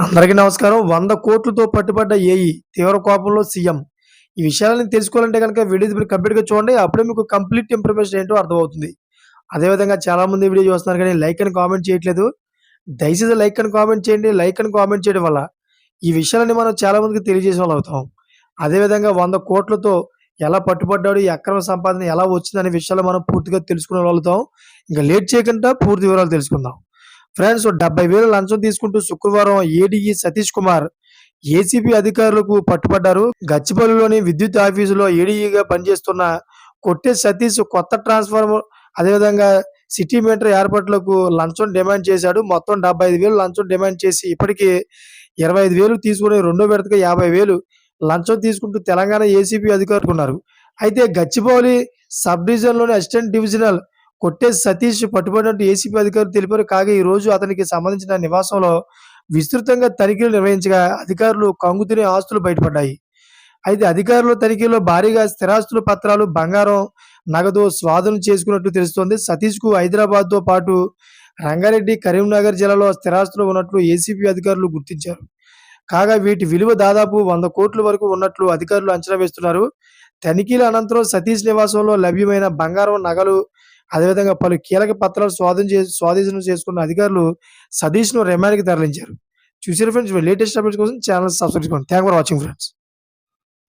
అందరికీ నమస్కారం. 100 కోట్లతో పట్టుబడ్డ ఏఈ, తీవ్ర కోపంలో సీఎం. ఈ విషయాలను తెలుసుకోవాలంటే గనక వీడియో మీరు కంప్లీట్‌గా చూడండి. అప్పుడే మీకు కంప్లీట్ ఇన్ఫర్మేషన్ ఏంటో అర్థమవుతుంది. అదేవిధంగా చాలామంది వీడియో చూస్తున్నారు కానీ లైక్ అని కామెంట్ చేయట్లేదు. దయచేసి లైక్ అని కామెంట్ చేయండి. లైక్ అని కామెంట్ చేయడం వల్ల ఈ విషయాలన్నీ మనం చాలా మందికి తెలియజేసిన వాళ్ళం అవుతాం. అదేవిధంగా 100 కోట్లతో ఎలా పట్టుబడ్డాడు? ఈ అక్రమ సంపాదన ఎలా వచ్చిందనే విషయాలు మనం పూర్తిగా తెలుసుకునే వాళ్ళవుతాం. ఇంక లేట్ చేయకుండా పూర్తి వివరాలు తెలుసుకుందాం. ఫ్రెండ్స్ 70,000 లంచం తీసుకుంటూ శుక్రవారం ఏడీఈ సతీష్ కుమార్ ఏసీబీ అధికారులకు పట్టుబడ్డారు. గచ్చిబౌలిలోని విద్యుత్ ఆఫీసులో ఏడీఈగా పనిచేస్తున్న కొట్టే సతీష్ కొత్త ట్రాన్స్‌ఫార్మర్ అదేవిధంగా సిటీ మీటర్ ఏర్పాట్లకు లంచం డిమాండ్ చేశాడు. మొత్తం 75,000 లంచం డిమాండ్ చేసి ఇప్పటికే 25,000 తీసుకొని రెండో విడతగా 50,000 లంచం తీసుకుంటూ తెలంగాణ ఏసీబీ అధికారులు ఉన్నారు. అయితే గచ్చిబౌలి సబ్ డివిజన్‌లోని అసిస్టెంట్ డివిజనల్ కొట్టే సతీష్ పట్టుబడినట్టు ఏసీబీ అధికారులు తెలిపారు. కాగా ఈరోజు అతనికి సంబంధించిన నివాసంలో విస్తృతంగా తనిఖీలు నిర్వహించగా అధికారులు కంగుతినే ఆస్తులు బయటపడ్డాయి. అయితే అధికారుల తనిఖీలో భారీగా స్థిరాస్తుల పత్రాలు, బంగారం, నగదు స్వాధీనం చేసుకున్నట్టు తెలుస్తోంది. సతీష్‌కు హైదరాబాద్‌తో పాటు రంగారెడ్డి, కరీంనగర్ జిల్లాలో స్థిరాస్తులు ఉన్నట్లు ఏసీబీ అధికారులు గుర్తించారు. కాగా వీటి విలువ దాదాపు 100 కోట్ల వరకు ఉన్నట్లు అధికారులు అంచనా వేస్తున్నారు. తనిఖీల అనంతరం సతీష్ నివాసంలో లభ్యమైన బంగారం, నగలు అదేవిధంగా పలు కీలక పత్రాలు స్వాధీనం చేసుకున్న అధికారులు సతీష్‌ను రిమాండ్‌కి తరలించారు. చూసారా ఫ్రెండ్స్, లేటెస్ట్ అప్డేట్స్ కోసం ఛానల్ సబ్స్క్రైబ్ చేసుకోండి. Thanks for watching friends.